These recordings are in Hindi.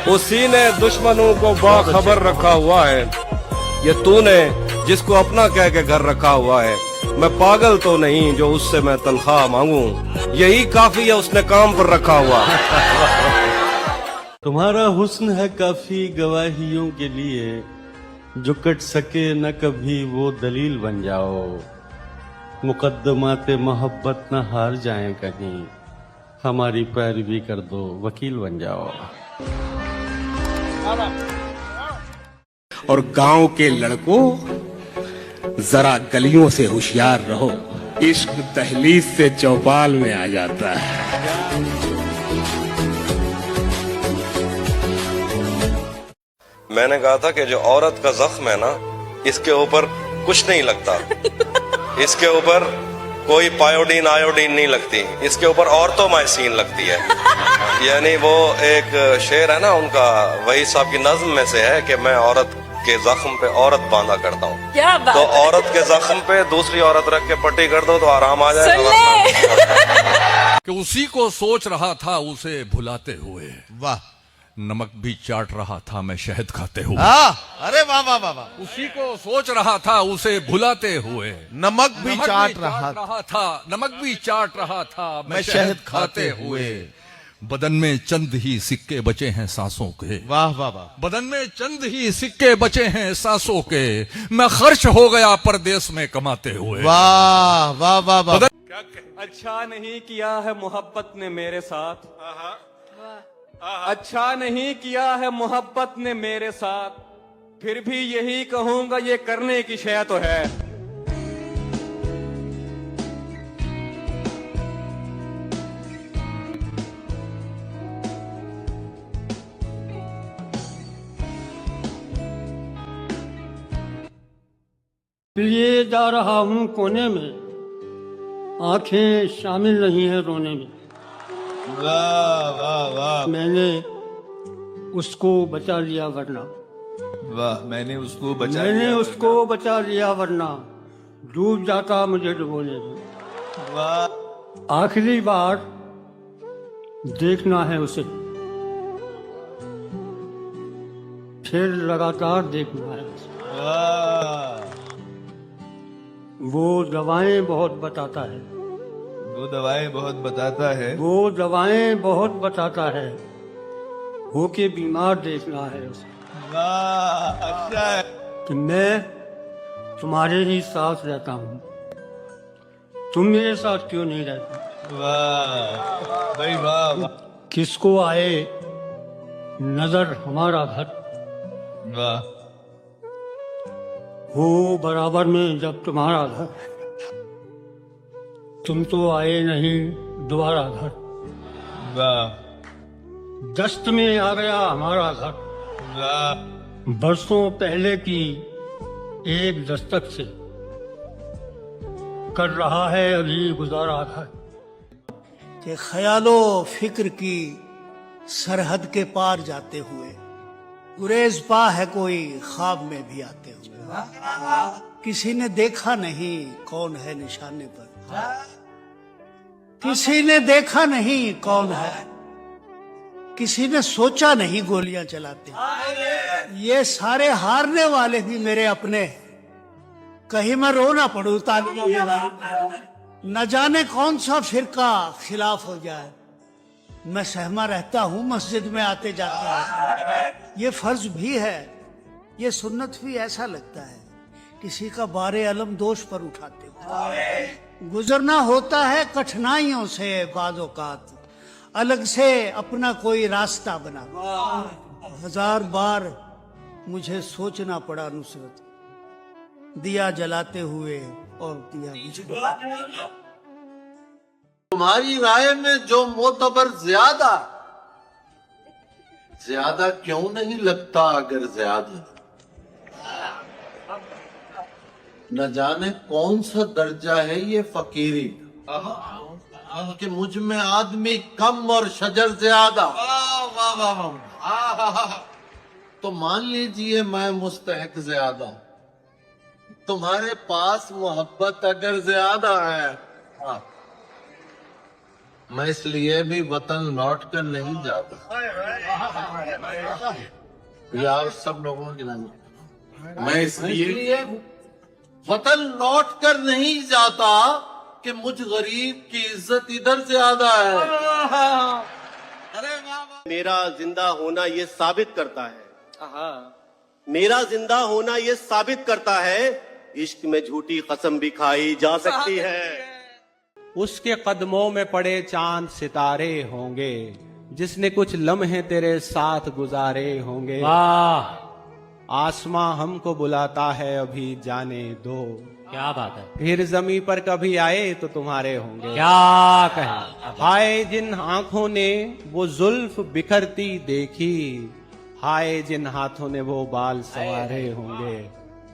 उसी ने दुश्मनों को बाखबर रखा हुआ है। ये तूने जिसको अपना कह के घर रखा हुआ है। मैं पागल तो नहीं जो उससे मैं तनख्वाह मांगू, यही काफी है उसने काम पर रखा हुआ। तुम्हारा हुस्न है काफी गवाहियों के लिए, जो कट सके न कभी वो दलील बन जाओ। मुकद्दमाते मोहब्बत न हार जाएं कहीं, हमारी पैरवी कर दो वकील बन जाओ। और गांव के लड़कों, जरा गलियों से होशियार रहो, इश्क दहलीज से चौपाल में आ जाता है। मैंने कहा था कि जो औरत का जख्म है ना, इसके ऊपर कुछ नहीं लगता, इसके ऊपर कोई पायोडीन आयोडीन नहीं लगती, इसके ऊपर ऑर्थोमाइसिन लगती है। यानी वो एक शेर है ना उनका, वही साहब की नज्म में से है कि मैं औरत के जख्म पे औरत बांधा करता हूँ। क्या बात तो है? औरत के जख्म पे दूसरी औरत रख के पट्टी कर दो तो आराम आ जाए। कि उसी को सोच रहा था उसे भुलाते हुए, वाह। नमक भी चाट रहा था मैं शहद खाते हुए। अरे वाह वाह वाह वाह। उसी को सोच रहा था उसे भुलाते हुए, नमक भी चाट रहा था, नमक भी चाट रहा था मैं शहद खाते हुए। बदन में चंद ही सिक्के बचे हैं सांसों के, वाह वाह वाह। बदन में चंद ही सिक्के बचे हैं सांसों के, मैं खर्च हो गया परदेश में कमाते हुए। वाह वाह वाह वाह। अच्छा नहीं किया है मोहब्बत ने मेरे साथ, अच्छा नहीं किया है मोहब्बत ने मेरे साथ, फिर भी यही कहूंगा ये करने की शय तो है। लिए जा रहा हूं कोने में, आंखें शामिल नहीं है रोने में। वाह वाह वाह। मैंने उसको बचा लिया वरना, वाह मैंने उसको बचा मैंने लिया। उसको बचा लिया वरना डूब जाता मुझे डुबोने में। वाह। आखिरी बार देखना है उसे, फिर लगातार देखना है उसे। वाह। वो दवाएं बहुत बताता है, वो दवाएं बहुत बताता है, वो दवाएं बहुत बताता है, होके बीमार देखना है उसे। वाह अच्छा है। कि मैं तुम्हारे ही साथ रहता हूँ, तुम मेरे साथ क्यों नहीं रहते। वाह भाई वाह वाह। किसको आए नजर हमारा घर, वाह। हो बराबर में जब तुम्हारा घर, तुम तो आए नहीं दोबारा घर। वाह। दस्त में आ गया हमारा घर, वाह। बरसों पहले की एक दस्तक से कर रहा है अभी गुजारा घर। कि ख्यालो फिक्र की सरहद के पार जाते हुए, गुरेज पा है कोई ख्वाब में भी आते हुए। किसी ने देखा नहीं कौन है निशाने पर, किसी ने देखा नहीं कौन है, किसी ने सोचा नहीं गोलियां चलाते। ये सारे हारने वाले भी मेरे अपने, कहीं मैं रो ना पड़ू न जाने कौन सा फिरका खिलाफ हो जाए। मैं सहमा रहता हूँ मस्जिद में आते जाते, ये फर्ज भी है, ये सुन्नत भी। ऐसा लगता है किसी का बारे अलम दोष पर उठाते हुए। गुजरना होता है कठिनाइयों से, बाज़-औक़ात अलग से अपना कोई रास्ता बना। 1000 बार मुझे सोचना पड़ा नुसरत, दिया जलाते हुए और दिया बुझा। तुम्हारी राय में जो मोतबर ज्यादा, ज्यादा क्यों नहीं लगता अगर ज्यादा। न जाने कौन सा दर्जा है ये फकीरी कि मुझ में आदमी कम और शजर ज्यादा। तो मान लीजिए मैं मुस्तहक ज्यादा, तुम्हारे पास मोहब्बत अगर ज्यादा है मैं इसलिए भी वतन लौट कर नहीं जाता। ये आप सब लोगों की नहीं। मैं इसलिए वतन लौट कर नहीं जाता कि मुझ गरीब की इज्जत इधर ज्यादा है। मेरा जिंदा होना ये साबित करता है, मेरा जिंदा होना ये साबित करता है, इश्क में झूठी कसम भी खाई जा सकती है। उसके कदमों में पड़े चांद सितारे होंगे, जिसने कुछ लम्हे तेरे साथ गुजारे होंगे। वाह, आसमां हमको बुलाता है अभी जाने दो। क्या बात है। फिर जमी पर कभी आए तो तुम्हारे होंगे। क्या कहें। हाय जिन आंखों ने वो जुल्फ बिखरती देखी, हाय जिन हाथों ने वो बाल संवारे होंगे।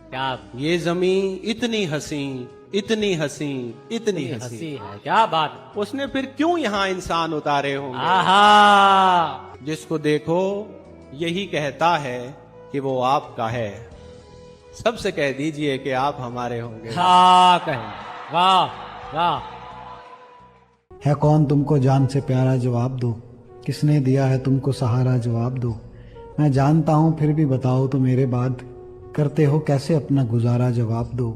क्या ये जमी इतनी हसी, इतनी हसी, इतनी हसी है। क्या बात। उसने फिर क्यों यहाँ इंसान उतारे होंगे। आहा, जिसको देखो यही कहता है कि वो आपका है। सबसे कह दीजिए कि आप हमारे होंगे। हाँ कहें। वाह वाह। है कौन तुमको जान से प्यारा जवाब दो, किसने दिया है तुमको सहारा जवाब दो। मैं जानता हूँ फिर भी बताओ तो मेरे बाद करते हो कैसे अपना गुजारा जवाब दो।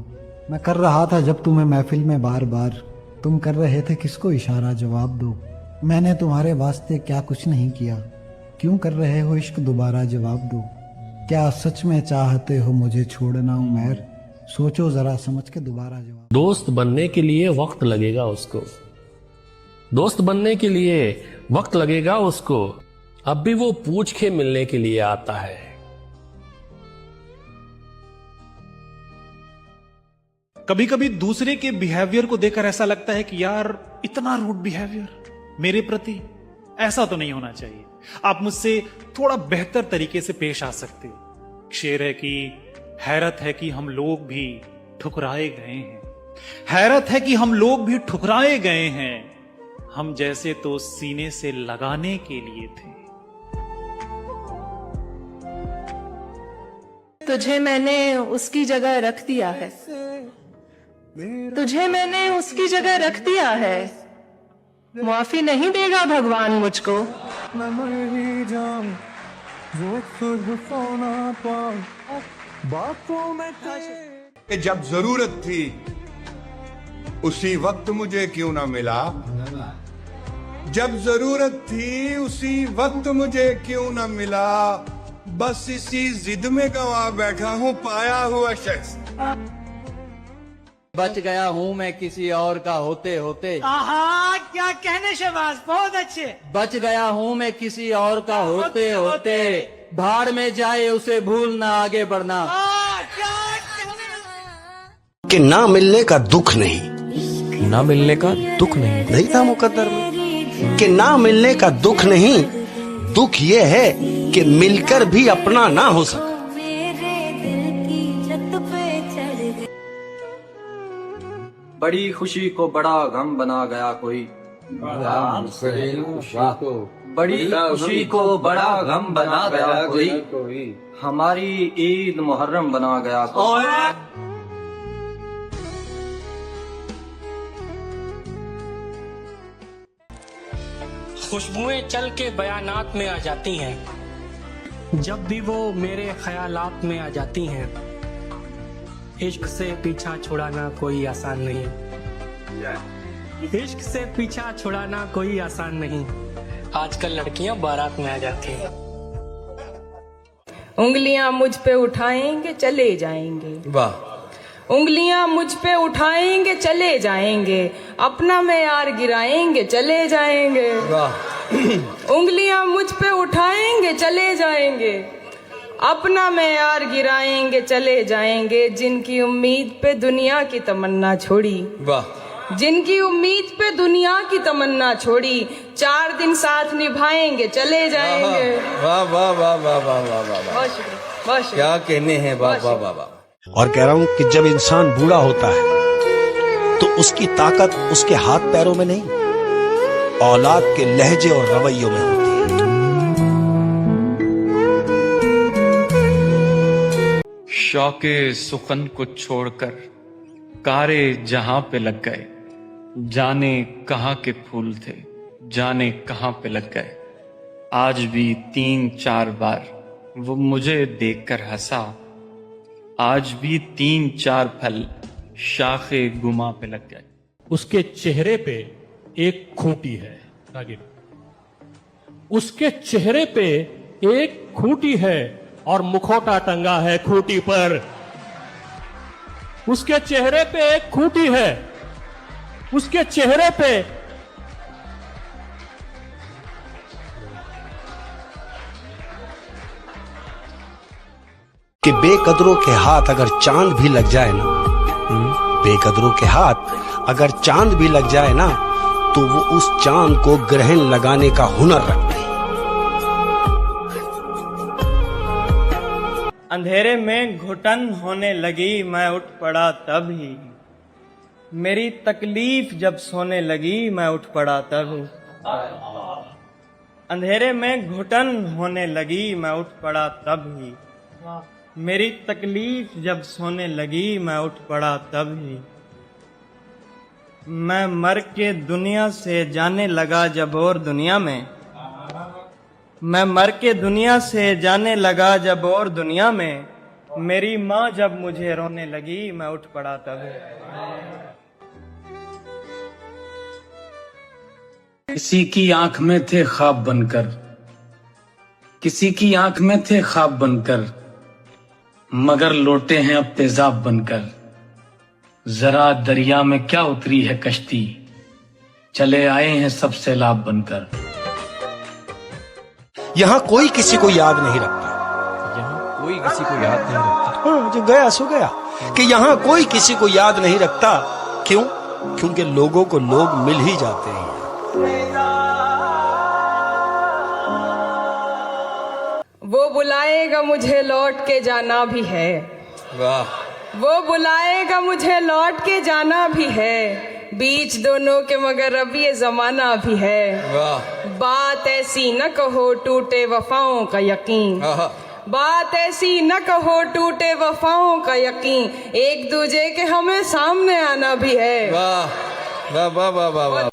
मैं कर रहा था जब तुम्हें महफिल में बार बार, तुम कर रहे थे किसको इशारा जवाब दो। मैंने तुम्हारे वास्ते क्या कुछ नहीं किया, क्यों कर रहे हो इश्क दोबारा जवाब दो। क्या सच में चाहते हो मुझे छोड़ना उमर, सोचो जरा समझ के दोबारा जवाब। दोस्त बनने के लिए वक्त लगेगा उसको, दोस्त बनने के लिए वक्त लगेगा उसको, अब भी वो पूछ के मिलने के लिए आता है। कभी कभी दूसरे के बिहेवियर को देखकर ऐसा लगता है कि यार इतना रूड बिहेवियर मेरे प्रति, ऐसा तो नहीं होना चाहिए। आप मुझसे थोड़ा बेहतर तरीके से पेश आ सकते। शेर है कि हैरत है कि हम लोग भी ठुकराए गए हैं, हैरत है कि हम लोग भी ठुकराए गए हैं, हम जैसे तो सीने से लगाने के लिए थे। तुझे मैंने उसकी जगह रख दिया है, तुझे मैंने उसकी जगह रख दिया है, माफी नहीं देगा भगवान मुझको। कि जब जरूरत थी उसी वक्त मुझे क्यों ना मिला, जब जरूरत थी उसी वक्त मुझे क्यों ना मिला, बस इसी जिद में गवा बैठा हूँ पाया हुआ शख्स। बच गया हूँ मैं किसी और का होते होते। आहा, क्या कहने शहबाज, बहुत अच्छे। बच गया हूँ मैं किसी और का होते होते, भाड़ में जाए उसे भूलना आगे बढ़ना। कि ना मिलने का दुख नहीं, ना मिलने का दुख नहीं, नहीं था मुकद्दर में। कि ना मिलने का दुख नहीं, दुख ये है कि मिलकर भी अपना ना हो सका। बड़ी खुशी को बड़ा गम बना गया कोई, बड़ी खुशी को बड़ा गम बना गया कोई, हमारी ईद मुहर्रम बना गया कोई। खुशबुएं चल के बयानात में आ जाती हैं, जब भी वो मेरे ख्यालात में आ जाती हैं। इश्क से पीछा छुड़ाना कोई आसान नहीं, इश्क से पीछा छुड़ाना कोई आसान नहीं। आजकल लड़कियां बारात में आ जाती हैं। उंगलियां मुझ पे उठाएंगे चले जाएंगे, वाह। उंगलियां मुझ पे उठाएंगे चले जाएंगे, अपना में यार गिराएंगे चले जाएंगे। वाह। उंगलियां मुझ पे उठाएंगे चले जाएंगे, अपना में यार गिराएंगे चले जाएंगे। जिनकी उम्मीद पे दुनिया की तमन्ना छोड़ी, वाह। जिनकी उम्मीद पे दुनिया की तमन्ना छोड़ी, 4 दिन साथ निभाएंगे चले जाएंगे। वाह वाह वाह वाह वाह वाह वाह। बहुत शुक्रिया, बहुत शुक्रिया। क्या कहने हैं, वाह वाह वाह वाह। और कह रहा हूं कि जब इंसान बूढ़ा होता है तो उसकी ताकत उसके हाथ पैरों में नहीं, औलाद के लहजे और रवैयों में होती है। शौके सुखन को छोड़कर कारे जहां पे लग गए, जाने कहां के फूल थे। जाने कहां पे लग गए। आज भी 3-4 बार वो मुझे देखकर हंसा। आज भी 3-4 फल शाखे गुमा पे लग गए। उसके चेहरे पे एक खूंटी है रागिब, उसके चेहरे पे एक खूंटी है और मुखौटा टंगा है खूंटी पर। उसके चेहरे पे एक खूंटी है, उसके चेहरे पे कि बेकदरों के हाथ अगर चांद भी लग जाए ना, बेकदरों के हाथ अगर चांद भी लग जाए ना, तो वो उस चांद को ग्रहण लगाने का हुनर रखते हैं। अंधेरे में घुटन होने लगी, मैं उठ पड़ा तब ही। मेरी तकलीफ जब सोने लगी, मैं उठ पड़ा तब ही। अंधेरे में घुटन होने लगी, मैं उठ पड़ा तब ही। मेरी तकलीफ जब सोने लगी, मैं उठ पड़ा तब ही। मैं मर के दुनिया से जाने लगा जब और दुनिया में। मैं मर के दुनिया से जाने लगा जब और दुनिया में। मेरी माँ जब मुझे रोने लगी, मैं उठ पड़ा तब। किसी की आंख में थे ख्वाब बनकर, किसी की आंख में थे ख्वाब बनकर, मगर लौटे हैं अब तेजाब बनकर। जरा दरिया में क्या उतरी है कश्ती, चले आए हैं सब सैलाब बनकर। यहाँ कोई किसी को याद नहीं रखता, यहाँ कोई किसी को याद नहीं रखता। हाँ, जो गया सो गया। कि यहाँ कोई किसी को याद नहीं रखता। क्यों? क्योंकि लोगों को लोग मिल ही जाते हैं। वो बुलाएगा मुझे लौट के जाना भी है। वाह। वो बुलाएगा मुझे लौट के जाना भी है, बीच दोनों के मगर अब ये जमाना भी है। वाह। बात ऐसी न कहो टूटे वफाओं का यकीन, बात ऐसी न कहो टूटे वफाओं का यकीन, एक दूजे के हमें सामने आना भी है। वाह वाह वाह वाह वाह वाह।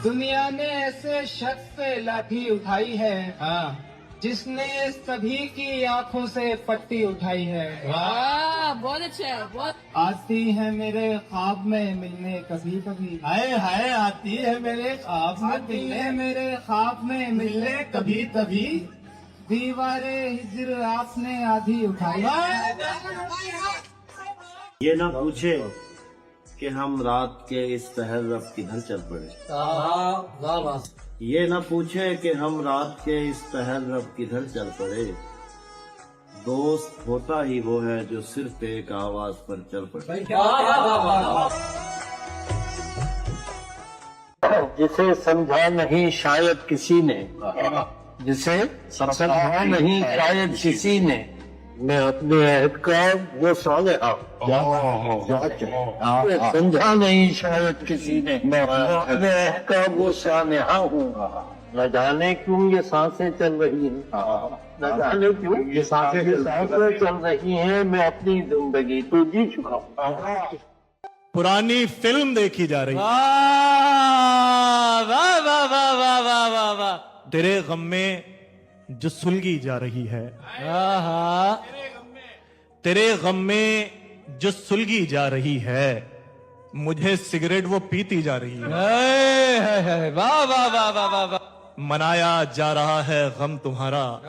दुनिया ने ऐसे शख्स से लाठी उठाई है, हाँ, जिसने सभी की आंखों से पट्टी उठाई है। वाह, बहुत अच्छा है, बहुत। आती है मेरे ख्वाब में मिलने कभी कभी, हाय हाय आती है मेरे ख्वाब में मिलने, मेरे ख्वाब में मिलने कभी कभी। दीवारे हिजर आपने आधी उठाई। ये ना पूछे कि हम रात के इस पहर रब किधर चल पड़े। ये ना पूछे कि हम रात के इस पहर रब किधर चल पड़े। दोस्त होता ही वो है जो सिर्फ एक आवाज पर चल पड़े। जिसे समझा नहीं शायद किसी ने, जिसे समझा नहीं शायद किसी ने, मैं अपने अहद का वो सालेहा समझा नहीं शायद किसी ने, मैं अपने अहद का वो सालेहा हूँ। न जाने क्यों ये सांसें चल रही हैं, न जाने क्यों ये सांसें चल रही हैं, मैं अपनी जिंदगी तो जी चुका हूँ। पुरानी फिल्म देखी जा रही है। वाह वाह वाह वाह वाह वाह वाह। तेरे गम में जो सुलगी जा रही है, तेरे गम में जो सुलगी जा रही है, मुझे सिगरेट वो पीती जा रही है। वाह वाह वाह वाह वाह वाह। मनाया जा रहा है गम तुम्हारा,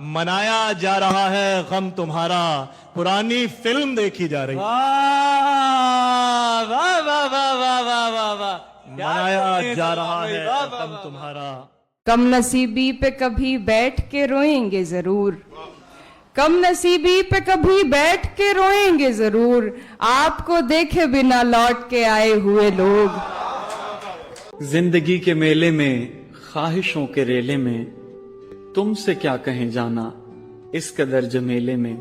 मनाया जा रहा है गम तुम्हारा, पुरानी फिल्म देखी जा रही है। वाह वाह वाह वाह वाह वाह वाह वाह। मनाया जा रहा है गम तुम्हारा। कम नसीबी पे कभी बैठ के रोएंगे जरूर, कम नसीबी पे कभी बैठ के रोएंगे जरूर, आपको देखे बिना लौट के आए हुए लोग। जिंदगी के मेले में, ख्वाहिशों के रेले में, तुमसे क्या कहें जाना इस कदर जमेले में।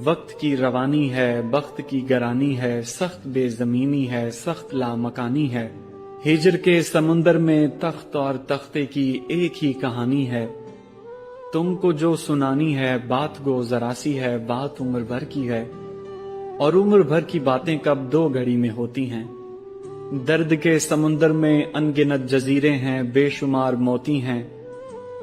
वक्त की रवानी है, वक्त की गरानी है, सख्त बेजमीनी है, सख्त लामकानी है। हिजर के समुंदर में तख्त और तख्ते की एक ही कहानी है। तुमको जो सुनानी है बात गो जरा सी है, बात उम्र भर की है, और उम्र भर की बातें कब दो घड़ी में होती हैं। दर्द के समुंदर में अनगिनत जजीरे हैं, बेशुमार मोती हैं।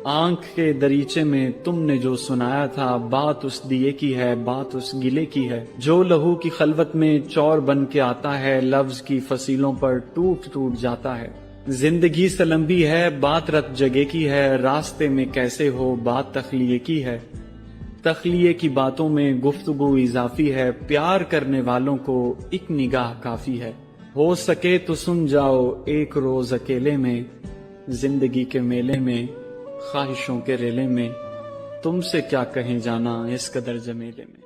आंख के दरीचे में तुमने जो सुनाया था, बात उस दिए की है, बात उस गिले की है। जो लहू की खलवत में चौर बन के आता है, लफ्ज की फसीलों पर टूट टूट जाता है। जिंदगी से लंबी है, बात रत जगह की है, रास्ते में कैसे हो, बात तखलिए की है। तखलिए की बातों में गुफ्तगू इजाफी है, प्यार करने वालों को एक निगाह काफी है। हो सके तो सुन जाओ एक रोज अकेले में, जिंदगी के मेले में, ख्वाहिशों के रेले में, तुमसे क्या कहें जाना इस कदर जमेले में।